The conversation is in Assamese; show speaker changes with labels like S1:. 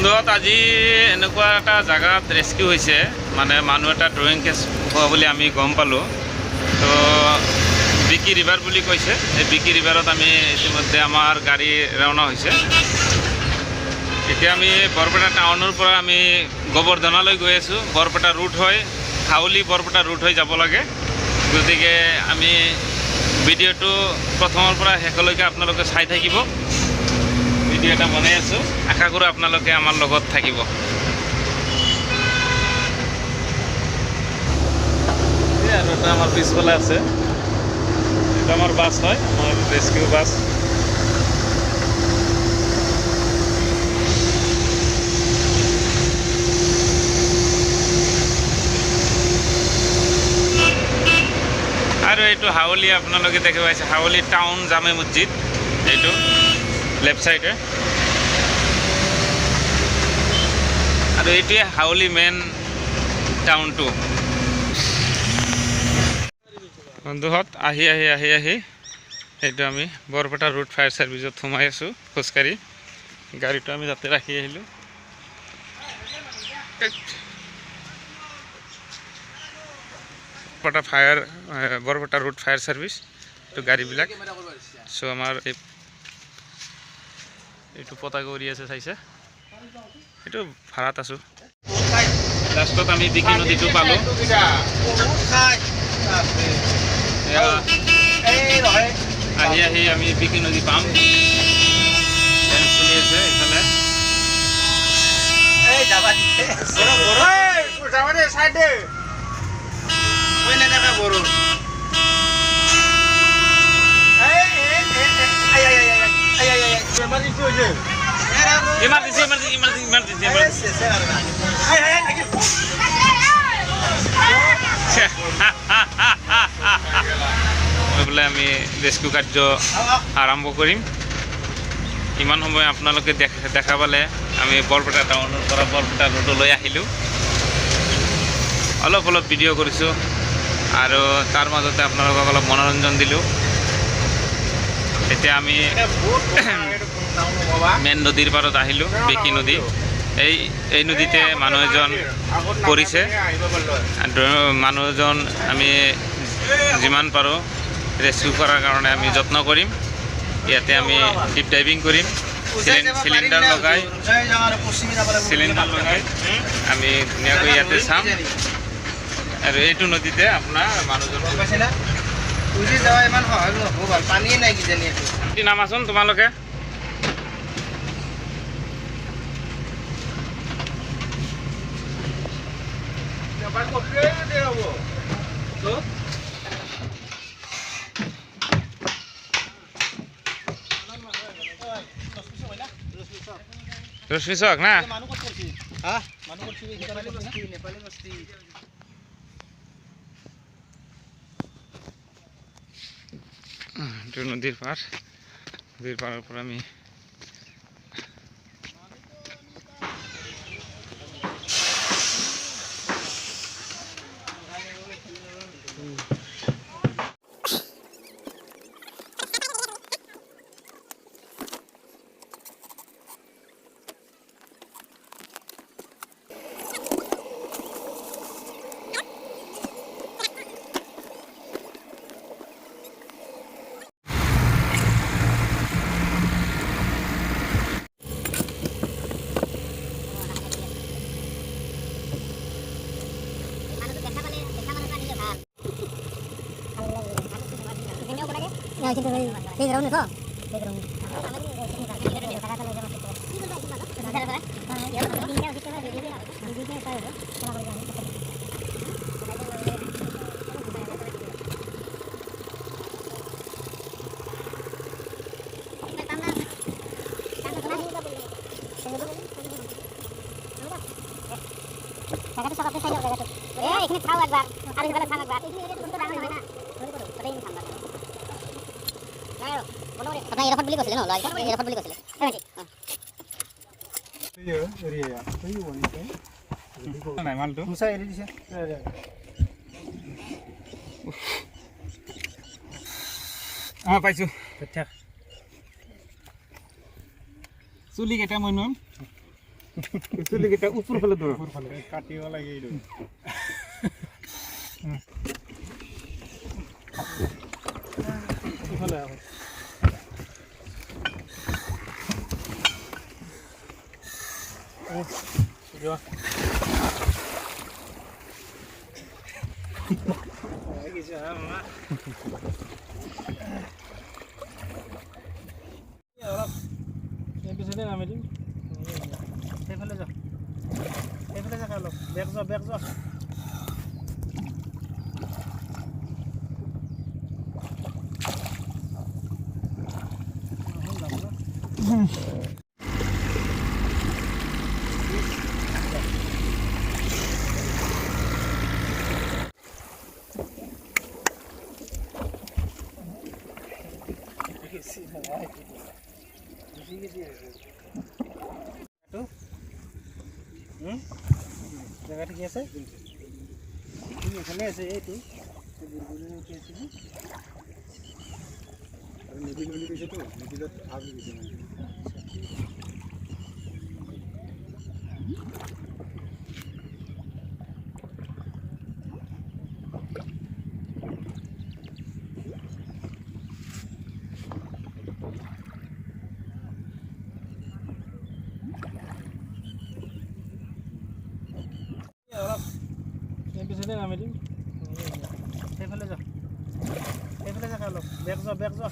S1: বন্ধুহঁত আজি এনেকুৱা এটা জেগাত ৰেস্কিউ হৈছে, মানে মানুহ এটা ড্ৰয়িং কেছ হোৱা বুলি আমি গম পালোঁ। তো বিকি ৰিভাৰ বুলি কৈছে, এই বিকি ৰিভাৰত আমি ইতিমধ্যে আমাৰ গাড়ী ৰাওনা হৈছে। এতিয়া আমি বৰপেটা টাউনৰ পৰা আমি গোবৰ্ধনালৈ গৈ আছোঁ। বৰপেটা ৰুট হয়, হাউলি বৰপেটা ৰুট হৈ যাব লাগে। গতিকে আমি ভিডিঅ'টো প্ৰথমৰ পৰা শেষলৈকে আপোনালোকে চাই থাকিব। ভিডিঅ' এটা বনাই আছোঁ, আশা কৰোঁ আপোনালোকে আমাৰ লগত থাকিব। আৰু এটা আমাৰ পিছফালে আছে, এটা আমাৰ বাছ হয়, আমাৰ ৰেস্কিউ বাছ। আৰু এইটো হাউলি আপোনালোকে দেখি পাইছে, হাউলি টাউন জামে মছজিদ, এইটো লেফ্ট চাইডে। আৰু এইটোৱে হাউলি মেইন টাউনটো। বন্ধুহঁত আহি এইটো আমি বৰপেটা ৰুট ফায়াৰ ছাৰ্ভিচত সোমাই আছোঁ খোজকাঢ়ি। গাড়ীটো আমি তাতে ৰাখি আহিলোঁ। বৰপেটা ৰুট ফায়াৰ ছাৰ্ভিচ, এইটো গাড়ীবিলাক। চ' আমাৰ এইটো পতাকা উৰি আছে, চাইছে? এইটো ভাড়াত আছোঁ। লাষ্টত আমি বিকি নদীটো পালোঁ। আহি আমি বিকি নদী পাম। চলি আছে এইফালে। বোলে আমি ৰেস্কিউ কাৰ্য আৰম্ভ কৰিম। ইমান সময় আপোনালোকে দেখা পালে আমি বৰপেটা টাউনৰ পৰা বৰপেটা ৰোডলৈ আহিলোঁ। অলপ ভিডিঅ' কৰিছোঁ আৰু তাৰ মাজতে আপোনালোকক অলপ মনোৰঞ্জন দিলোঁ। এতিয়া আমি মেইন নদীৰ পাৰত আহিলোঁ, বিকি নদী। এই নদীতে মানুহ এজন পৰিছে। মানুহজন আমি যিমান পাৰোঁ ৰেস্কিউ কৰাৰ কাৰণে আমি যত্ন কৰিম। ইয়াতে আমি ডিপ ডাইভিং কৰিম, চিলিণ্ডাৰ লগাই আমি ধুনীয়াকৈ ইয়াতে চাম। আৰু এইটো নদীতে আপোনাৰ মানুহজন নামাচোন তোমালোকে। রশ্মি চক না নদীর পাড়ের পর আমি
S2: আপনার এরফট বুলি কৈছিলে ন এরফট বুলি কৈছিলে
S1: নাই মালটো
S3: এৰি দিছে।
S1: পাইছোঁ। চুলি কেইটা মই নম
S3: চুলিকেইটা ওপৰ ফালে ধৰ
S4: কাটিব লাগে এইটো
S3: ইফালে আহ যোৱা অলপ এই পিছতে নামি দিম সেইফালে যা সেইফালে যা অলপ বেগ যোৱা জায়গা ঠিক আছে এখানে আছে এইটো
S4: নিবিল বুলি কৈছেতো নিবিলত ভাল বুলি কৈছে
S3: অলপ এই পিছতে নামি দিম সেইফালে যা অলপ বেগ যোৱা